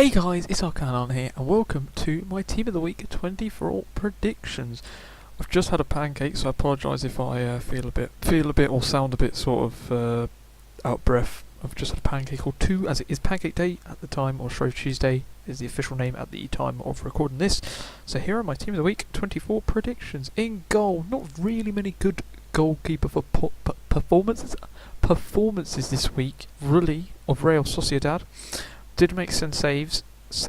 Hey guys, it's Arcanon here, and welcome to my Team of the Week 24 predictions. I've just had a pancake, so I apologise if I feel a bit or sound a bit sort of out of breath. I've just had a pancake or two, as it is Pancake Day at the time, or Shrove Tuesday is the official name at the time of recording this. So here are my Team of the Week 24 predictions. In goal, not really many good goalkeeper for performances this week, really, of Real Sociedad. Did make 7 saves, in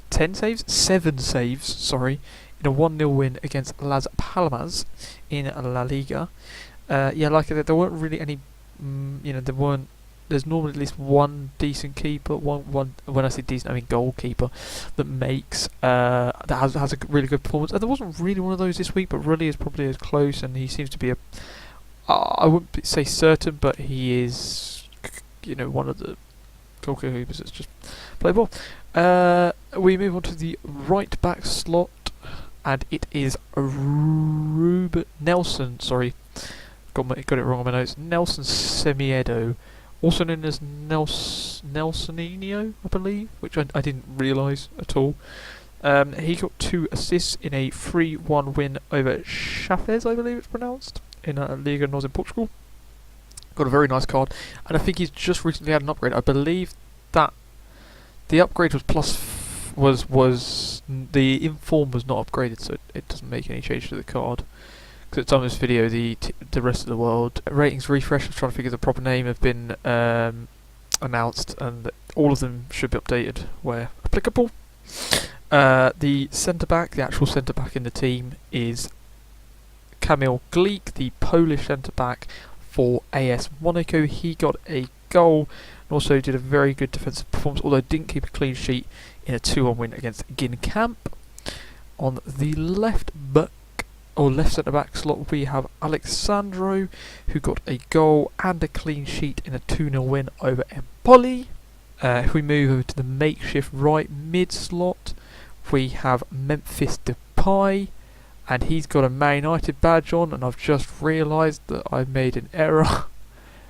a 1-0 win against Las Palmas in La Liga. Like I said, there weren't really any, there's normally at least one decent keeper, one. When I say decent, I mean goalkeeper, that makes, that has a really good performance. And there wasn't really one of those this week, but really is probably as close, and he seems to be I wouldn't say certain, but he is, one of the goalkeepers that's just playable. We move on to the right back slot, and it is Nelson. Sorry, got it wrong on my notes. Nelson Semedo, also known as Nelsonino, I believe, which I didn't realise at all. He got 2 assists in a 3-1 win over Chaves, I believe it's pronounced, in Liga Nos in Portugal. Got a very nice card, and I think he's just recently had an upgrade. I believe that the upgrade was the inform was not upgraded, so it doesn't make any change to the card. Because at the time of this video, the rest of the world ratings refresh, I'm trying to figure the proper name, have been announced, and all of them should be updated where applicable. The centre back, the actual centre back in the team, is Kamil Glik, the Polish centre back for AS Monaco. He got a goal and also did a very good defensive performance, although didn't keep a clean sheet in a 2-1 win against Ginkamp. On the left centre back slot, we have Alexandro, who got a goal and a clean sheet in a 2-0 win over Empoli. If we move over to the makeshift right mid slot, we have Memphis Depay, and he's got a Man United badge on, and I've just realised that I've made an error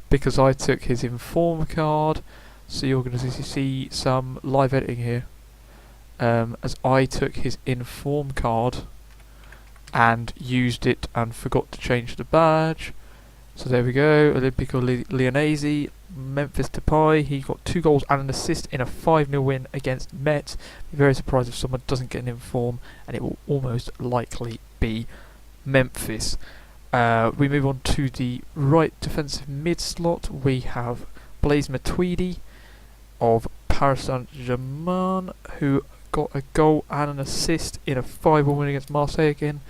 because I took his inform card. So you're going to see some live editing here, as I took his inform card and used it and forgot to change the badge. So there we go, Olimpico Lyonnese, Memphis Depay. He got 2 goals and an assist in a 5-0 win against Met. Be very surprised if someone doesn't get an inform, and it will almost likely be Memphis. We move on to the right defensive mid slot. We have Blaise Matuidi of Paris Saint-Germain, who got a goal and an assist in a 5-1 win against Marseille again.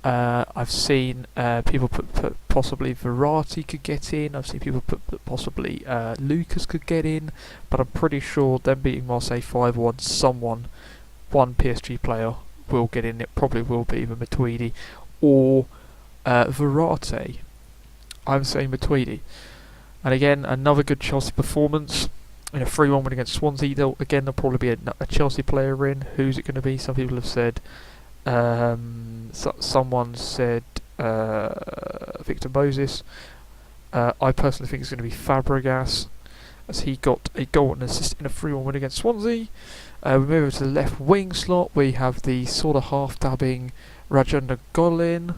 I've seen people put possibly Verratti could get in. I've seen people put possibly Lucas could get in, but I'm pretty sure them beating Marseille 5-1, one PSG player will get in. It probably will be either Matuidi or Verratti. I'm saying Matuidi. And again, another good Chelsea performance in a 3-1 win against Swansea. There'll probably be a Chelsea player in. Who's it going to be? Some people have said. Someone said Victor Moses. I personally think it's going to be Fabregas, as he got a goal and assist in a 3-1 win against Swansea. We move over to the left wing slot. We have the sort of half-dabbing Rajendra Golin.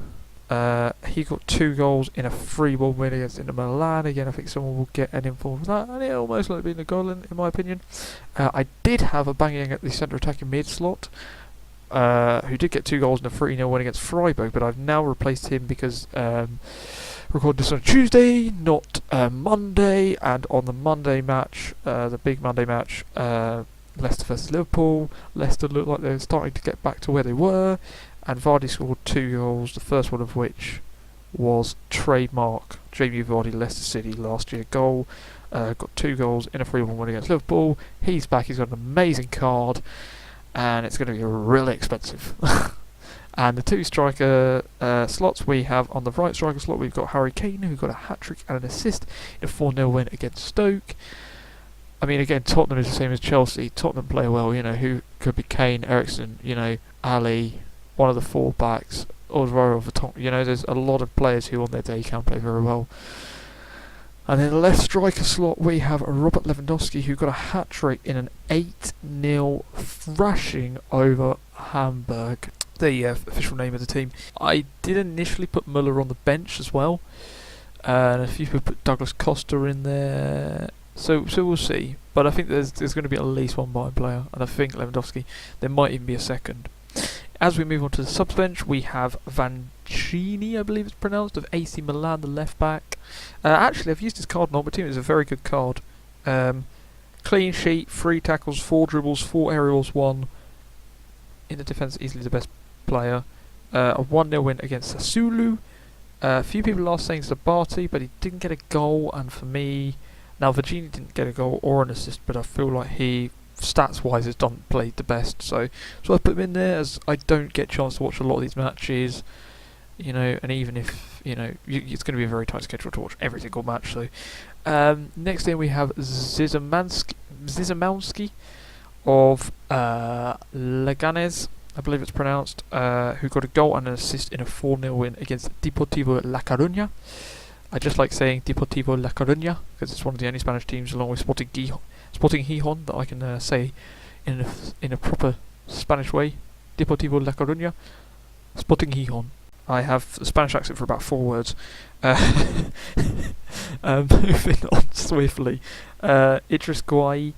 He got 2 goals in a 3-1 win against Inter Milan. Again, I think someone will get an inform for that, and it almost like being a Golin in my opinion. I did have a banging at the centre attacking mid slot, who did get 2 goals in a 3-0 win against Freiburg, but I've now replaced him because recorded this on Tuesday, not Monday, and on the Monday match, the big Monday match, Leicester vs Liverpool, Leicester looked like they were starting to get back to where they were, and Vardy scored 2 goals, the first one of which was trademark Jamie Vardy Leicester City last year goal. Got 2 goals in a 3-1 win against Liverpool. He's back, he's got an amazing card, and it's going to be really expensive. And the 2 striker slots we have, on the right striker slot, we've got Harry Kane, who got a hat-trick and an assist in a 4-0 win against Stoke. I mean, again, Tottenham is the same as Chelsea. Tottenham play well, who could be Kane, Eriksen, Ali, one of the 4 backs, or Vertonghen. There's a lot of players who on their day can play very well. And in the left striker slot, we have Robert Lewandowski, who got a hat-trick in an 8-0 thrashing over Hamburg. The official name of the team. I did initially put Muller on the bench as well. And a few people put Douglas Costa in there. So we'll see. But I think there's going to be at least one Bayern player. And I think Lewandowski, there might even be a second. As we move on to the subs bench, we have Vancini, I believe it's pronounced, of AC Milan, the left back. Actually, I've used his card on my team. It's a very good card. Clean sheet, 3 tackles, 4 dribbles, 4 aerials, 1. In the defence, easily the best player. A 1-0 win against Sassuolo. A few people are saying Zabati, but he didn't get a goal. And for me, now Vancini didn't get a goal or an assist, but I feel like he, stats-wise, has played the best. So I put him in there, as I don't get a chance to watch a lot of these matches. You know, and even if, you know, it's going to be a very tight schedule to watch every single match. So, next in we have Zizemanski of Leganés, I believe it's pronounced, who got a goal and an assist in a 4-0 win against Deportivo La Coruña. I just like saying Deportivo La Coruña because it's one of the only Spanish teams, along with Sporting Gijón, that I can say in a proper Spanish way. Deportivo La Coruña, Sporting Gijón. I have a Spanish accent for about 4 words. Moving on swiftly. Idris Gueye,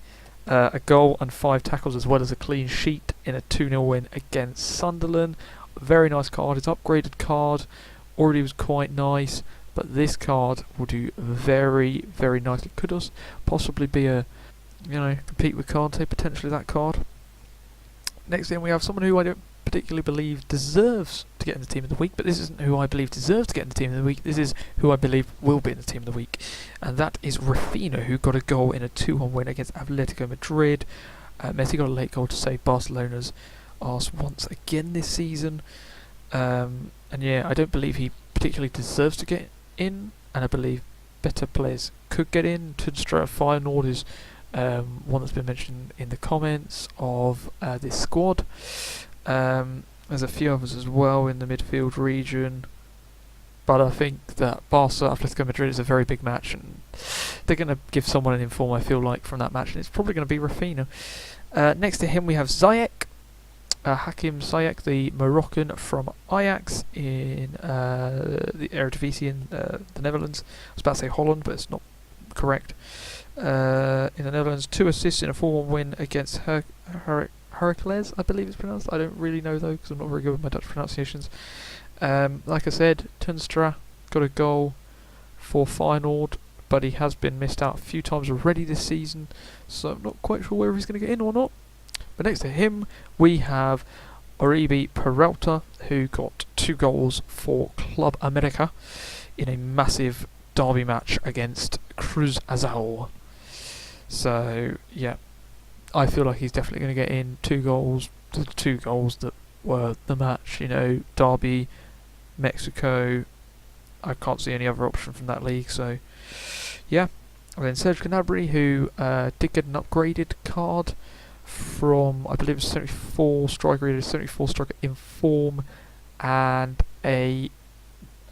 a goal and 5 tackles, as well as a clean sheet in a 2-0 win against Sunderland. Very nice card. His upgraded card already was quite nice, but this card will do very, very nicely. Could us possibly be compete with Kante, potentially, that card. Next in we have someone who I don't particularly believe deserves to get in the team of the week, but this isn't who I believe deserves to get in the team of the week. This is who I believe will be in the team of the week, and that is Rafinha, who got a goal in a 2-1 win against Atletico Madrid. Messi got a late goal to save Barcelona's arse once again this season, and yeah, I don't believe he particularly deserves to get in, and I believe better players could get in. Totw Feyenoord is one that's been mentioned in the comments of this squad. There's a few others as well in the midfield region, but I think that Barca Atletico Madrid is a very big match, and they're going to give someone an inform, I feel like, from that match, and it's probably going to be Rafinha. Next to him we have Ziyech, Hakim Ziyech, the Moroccan from Ajax in the Eredivisie in the Netherlands. I was about to say Holland, but it's not correct. In the Netherlands, 2 assists in a 4-1 win against Heracles, I believe it's pronounced. I don't really know though, because I'm not very good with my Dutch pronunciations. Like I said, Totw got a goal for Feyenoord, but he has been missed out a few times already this season, so I'm not quite sure whether he's going to get in or not. But next to him, we have Oribe Peralta, who got 2 goals for Club America in a massive derby match against Cruz Azul. So, yeah, I feel like he's definitely going to get in. 2 goals, the 2 goals that were the match, you know, derby, Mexico. I can't see any other option from that league, so yeah. And then Serge Gnabry, who did get an upgraded card from, I believe it was 74 striker, he had a 74 striker in form, and I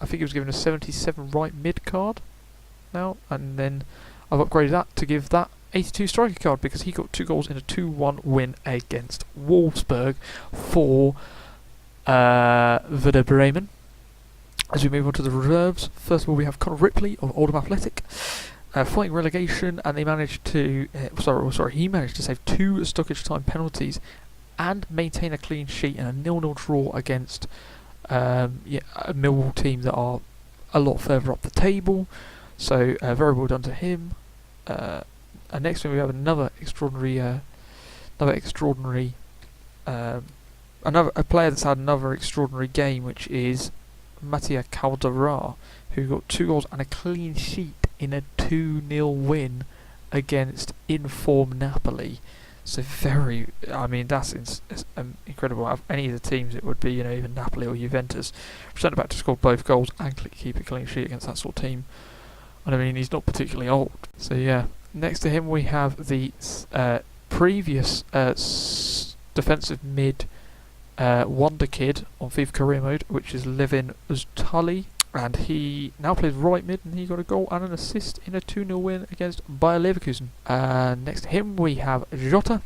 think he was given a 77 right mid card now, and then I've upgraded that to give that 82 striker card because he got 2 goals in a 2-1 win against Wolfsburg for Werder Bremen. As we move on to the reserves, first of all we have Connor Ripley of Oldham Athletic, fighting relegation, and they managed to he managed to save 2 stoppage time penalties and maintain a clean sheet in a 0-0 draw against a Millwall team that are a lot further up the table. So very well done to him. And next we have another extraordinary player that's had another extraordinary game, which is Mattia Caldara, who got 2 goals and a clean sheet in a 2-0 win against inform Napoli. So that's incredible. Out of any of the teams, it would be, even Napoli or Juventus. Centre back to score both goals and keep a clean sheet against that sort of team. And I mean, he's not particularly old. So yeah. Next to him we have the previous defensive mid wonder kid on FIFA career mode, which is Levin Öztali. And he now plays right mid, and he got a goal and an assist in a 2-0 win against Bayer Leverkusen. And next to him we have Jota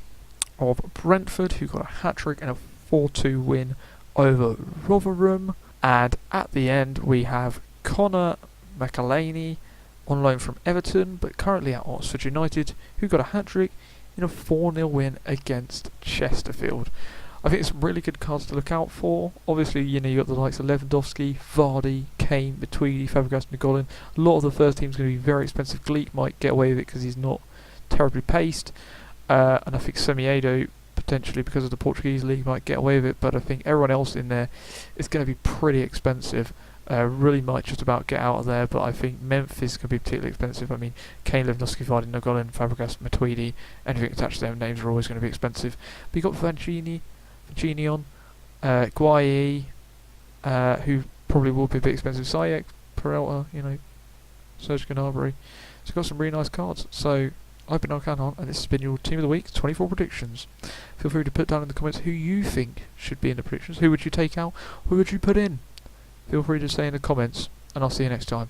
of Brentford, who got a hat-trick and a 4-2 win over Rotherham. And at the end we have Connor McAlhaney on loan from Everton, but currently at Oxford United, who got a hat-trick in a 4-0 win against Chesterfield. I think it's some really good cards to look out for. Obviously, you got the likes of Lewandowski, Vardy, Kane, Matuidi, Fabregas, Nainggolan. A lot of the first team's going to be very expensive. Gleek might get away with it because he's not terribly paced. And I think Semedo, potentially because of the Portuguese league, might get away with it. But I think everyone else in there is going to be pretty expensive. Really might just about get out of there, but I think Memphis can be particularly expensive. I mean, Kane, Lewandowski, Vardy, Nainggolan, Fabregas, Matuidi, anything attached to their names are always going to be expensive. But you got Genion, Guayi, who probably will be a bit expensive, Ziyech, Peralta, Serge Gnabry. So you've got some really nice cards. So I've been Arcanon, and this has been your Team of the Week 24 predictions. Feel free to put down in the comments who you think should be in the predictions. Who would you take out? Who would you put in? Feel free to say in the comments, and I'll see you next time.